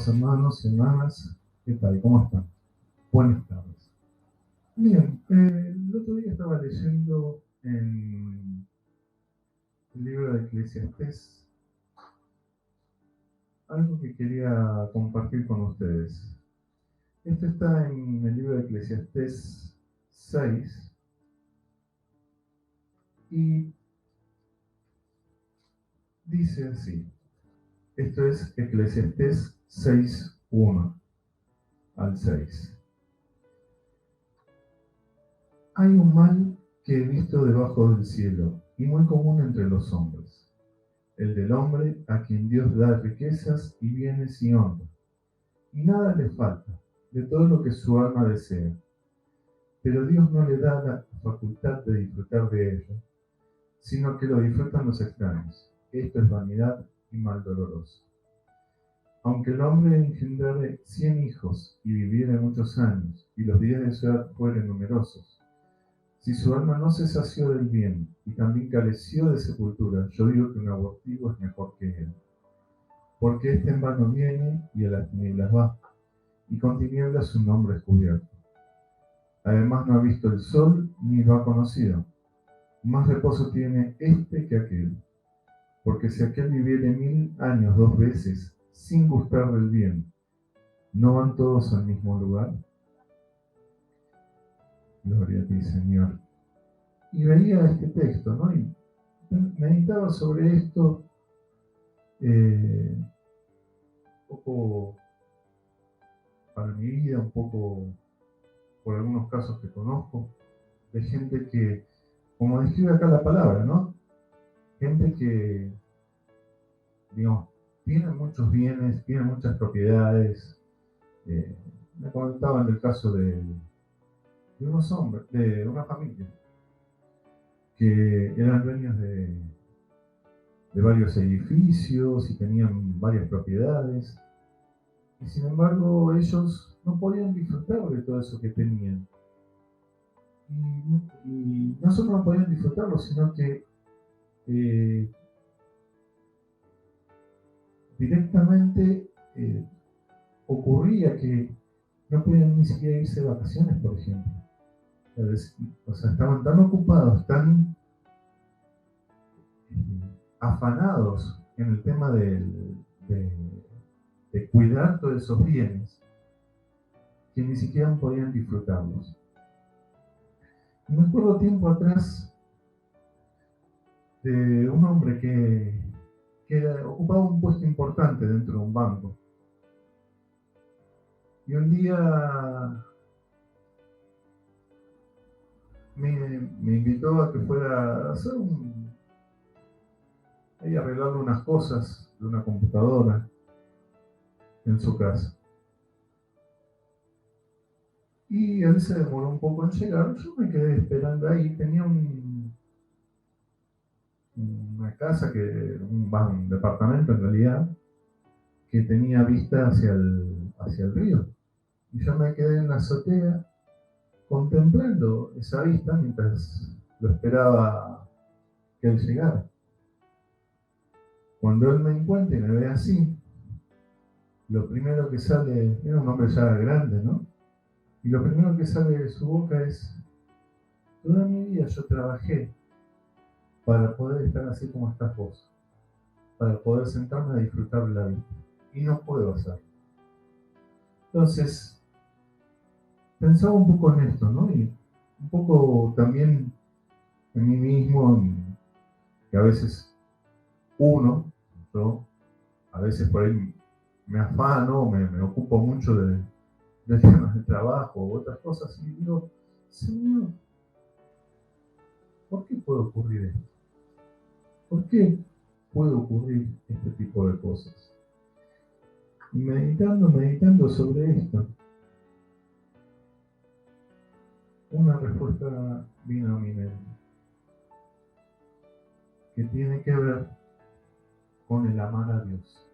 hermanos y hermanas. ¿Qué tal? ¿Cómo están? Buenas tardes. Bien, el otro día estaba leyendo en el libro de Eclesiastés algo que quería compartir con ustedes. Esto está en el libro de Eclesiastés 6 y dice así. Esto es Eclesiastés 6:1 al 6. Hay un mal que he visto debajo del cielo y muy común entre los hombres, el del hombre a quien Dios da riquezas y bienes y honra, y nada le falta de todo lo que su alma desea, pero Dios no le da la facultad de disfrutar de ello, sino que lo disfrutan los extraños. Esto es vanidad y mal doloroso. Aunque el hombre engendrare 100 hijos y viviera muchos años, y los días de su edad fueren numerosos, si su alma no se sació del bien y también careció de sepultura, yo digo que un abortivo es mejor que él. Porque este en vano viene y a las tinieblas va, y con tinieblas su nombre es cubierto. Además no ha visto el sol ni lo ha conocido. Más reposo tiene este que aquel. Porque si aquel viviere 1000 años 2 veces, sin gustar del bien, ¿no van todos al mismo lugar? Gloria a ti, Señor. Y veía este texto, ¿no? Y meditaba sobre esto un poco para mi vida, un poco por algunos casos que conozco, de gente que, como describe acá la palabra, ¿no? Gente que, digamos, tiene muchos bienes, tiene muchas propiedades. Me comentaban del caso de unos hombres, de una familia, que eran dueños de varios edificios y tenían varias propiedades, y sin embargo ellos no podían disfrutar de todo eso que tenían. Y no solo no podían disfrutarlo, sino que directamente ocurría que no podían ni siquiera irse de vacaciones, por ejemplo. O sea, estaban tan ocupados, tan afanados en el tema de cuidar todos esos bienes, que ni siquiera podían disfrutarlos. Y me acuerdo tiempo atrás de un hombre que ocupaba un puesto importante dentro de un banco. Y un día me invitó a que fuera a hacer ahí arreglarle unas cosas de una computadora en su casa. Y él se demoró un poco en llegar. Yo me quedé esperando ahí. Tenía una casa, un departamento en realidad, que tenía vista hacia el río. Y yo me quedé en la azotea contemplando esa vista mientras lo esperaba que él llegara. Cuando él me encuentra y me ve así, lo primero que sale, era un hombre ya grande, ¿no? Y lo primero que sale de su boca es: toda mi vida yo trabajé para poder estar así como estás vos, para poder sentarme a disfrutar de la vida, y no puedo hacerlo. Entonces, pensaba un poco en esto, ¿no? Y un poco también en mí mismo, que a veces yo a veces por ahí me afano, me ocupo mucho de temas de trabajo u otras cosas, y digo: Señor, ¿por qué puede ocurrir esto? ¿Por qué puede ocurrir este tipo de cosas? Y meditando sobre esto, una respuesta vino a mi mente, que tiene que ver con el amar a Dios.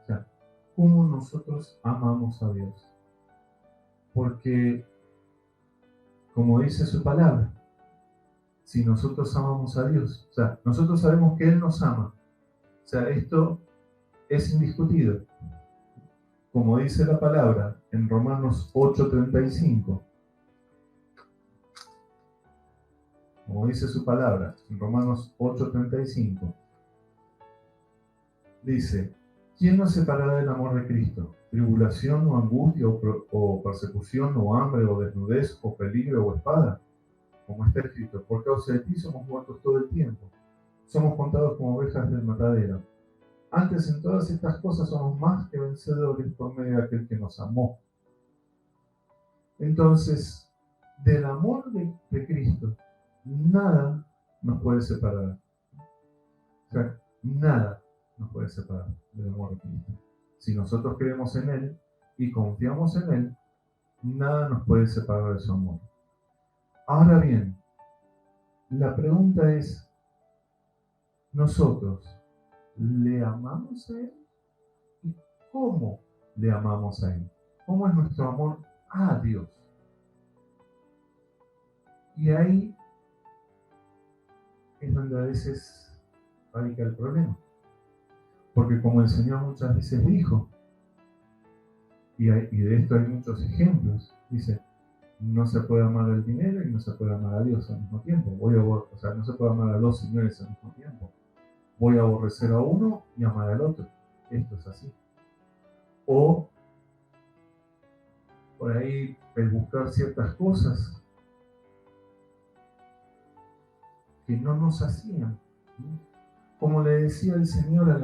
O sea, cómo nosotros amamos a Dios. Porque, como dice su palabra, si nosotros amamos a Dios, o sea, nosotros sabemos que Él nos ama. O sea, esto es indiscutido. como dice la palabra en Romanos 8:35, como dice su palabra en Romanos 8:35, dice: ¿quién nos separará del amor de Cristo? ¿Tribulación o angustia o persecución o hambre o desnudez o peligro o espada? Como está escrito: por causa de ti somos muertos todo el tiempo. Somos contados como ovejas del matadero. Antes en todas estas cosas somos más que vencedores por medio de aquel que nos amó. Entonces, del amor de Cristo, nada nos puede separar. O sea, nada nos puede separar del amor de Cristo. Si nosotros creemos en Él y confiamos en Él, nada nos puede separar de su amor. Ahora bien, la pregunta es, ¿nosotros le amamos a Él? ¿Y cómo le amamos a Él? ¿Cómo es nuestro amor a Dios? Y ahí es donde a veces radica el problema. Porque como el Señor muchas veces dijo, y de esto hay muchos ejemplos, dice: no se puede amar al dinero y no se puede amar a Dios al mismo tiempo. O sea, no se puede amar a dos señores al mismo tiempo. Voy a aborrecer a uno y amar al otro. Esto es así. O por ahí el buscar ciertas cosas que no nos hacían. Como le decía el Señor a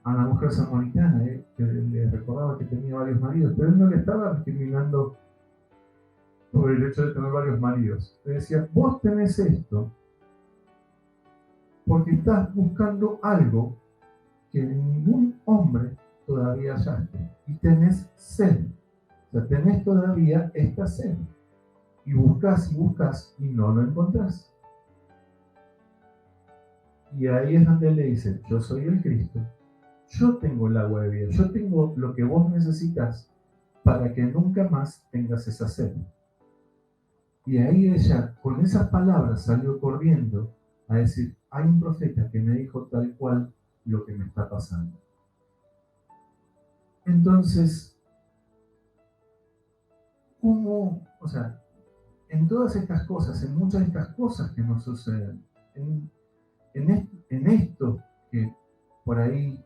la mujer samaritana, que le recordaba que tenía varios maridos, pero él no le estaba discriminando por el hecho de tener varios maridos. Le decía: vos tenés esto porque estás buscando algo que ningún hombre todavía hallaste, y tenés sed. O sea, tenés todavía esta sed, y buscas y no lo encontrás. Y ahí es donde le dice: yo soy el Cristo, yo tengo el agua de vida, yo tengo lo que vos necesitas para que nunca más tengas esa sed. Y ahí ella, con esas palabras, salió corriendo a decir: hay un profeta que me dijo tal cual lo que me está pasando. Entonces, ¿cómo? O sea, en todas estas cosas, en muchas de estas cosas que nos suceden, en esto que por ahí,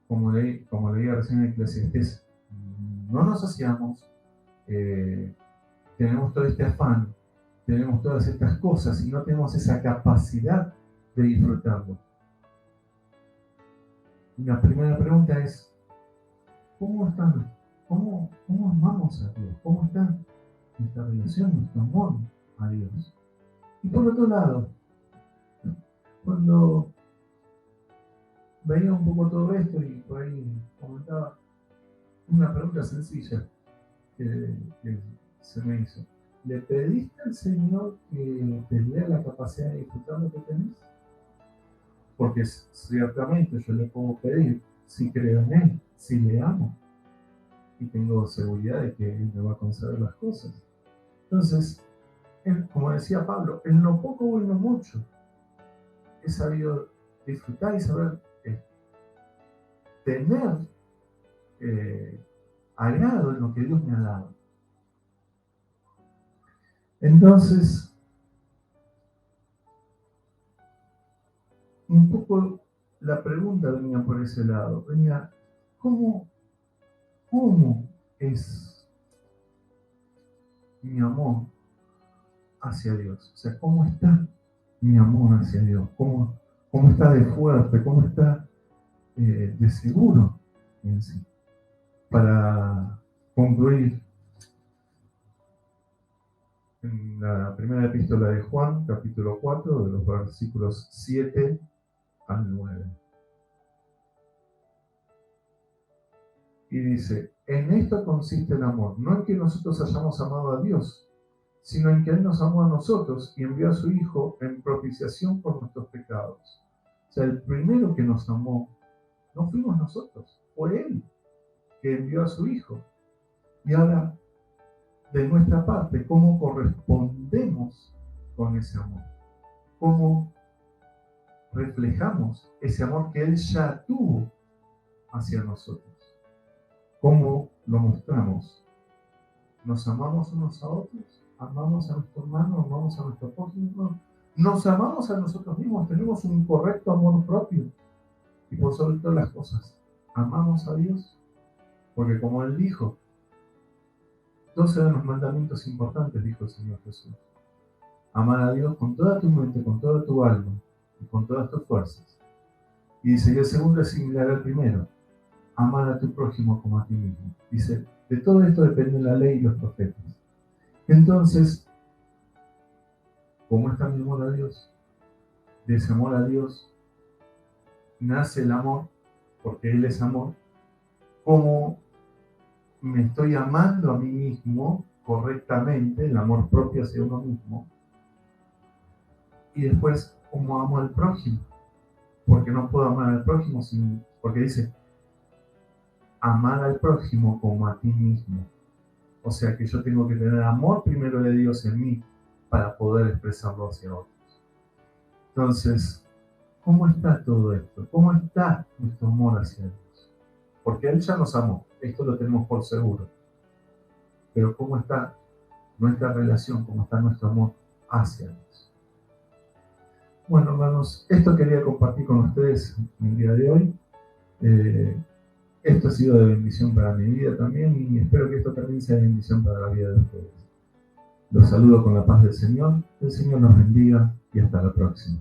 como leía recién en Eclesiastés, no nos hacíamos, tenemos todo este afán, tenemos todas estas cosas y no tenemos esa capacidad de disfrutarlo. Y la primera pregunta es: ¿cómo amamos a Dios? ¿Cómo está nuestra relación, nuestro amor a Dios? Y por otro lado, cuando veía un poco todo esto y por ahí comentaba, una pregunta sencilla que se me hizo: ¿le pediste al Señor que te diera la capacidad de disfrutar lo que tenés? Porque ciertamente yo le puedo pedir, si creo en Él, si le amo, y tengo seguridad de que Él me va a conceder las cosas. Entonces, como decía Pablo, en lo poco o en lo mucho he sabido disfrutar y saber tener agrado en lo que Dios me ha dado. Entonces, un poco la pregunta venía por ese lado, venía: ¿cómo es mi amor hacia Dios? O sea, ¿cómo está mi amor hacia Dios? ¿Cómo está de fuerte? ¿Cómo está de seguro en sí? Para concluir, en la primera epístola de Juan, capítulo 4, de los versículos 7 al 9. Y dice: en esto consiste el amor, no en que nosotros hayamos amado a Dios, sino en que Él nos amó a nosotros y envió a su Hijo en propiciación por nuestros pecados. O sea, el primero que nos amó no fuimos nosotros, fue Él que envió a su Hijo. Y ahora, de nuestra parte, ¿cómo correspondemos con ese amor? ¿Cómo reflejamos ese amor que Él ya tuvo hacia nosotros? ¿Cómo lo mostramos? ¿Nos amamos unos a otros? ¿Amamos a nuestro hermano? ¿Amamos a nuestro prójimo? ¿Nos amamos a nosotros mismos? ¿Tenemos un correcto amor propio? Y por sobre todas las cosas, ¿amamos a Dios? Porque como Él dijo, 12 de los mandamientos importantes, dijo el Señor Jesús. Amar a Dios con toda tu mente, con toda tu alma y con todas tus fuerzas. Y dice que el segundo es similar al primero. Amar a tu prójimo como a ti mismo. Dice, de todo esto depende la ley y los profetas. Entonces, ¿cómo está mi amor a Dios? De ese amor a Dios nace el amor, porque Él es amor. ¿Cómo me estoy amando a mí mismo correctamente, el amor propio hacia uno mismo? Y después, ¿cómo amo al prójimo? Porque no puedo amar al prójimo porque dice, amar al prójimo como a ti mismo. O sea que yo tengo que tener amor primero de Dios en mí para poder expresarlo hacia otros. Entonces, ¿cómo está todo esto? ¿Cómo está nuestro amor hacia Dios? Porque Él ya nos amó, esto lo tenemos por seguro. Pero ¿cómo está nuestra relación? ¿Cómo está nuestro amor hacia Dios? Bueno, hermanos, esto quería compartir con ustedes el día de hoy. Esto ha sido de bendición para mi vida también y espero que esto también sea de bendición para la vida de ustedes. Los saludo con la paz del Señor. El Señor nos bendiga y hasta la próxima.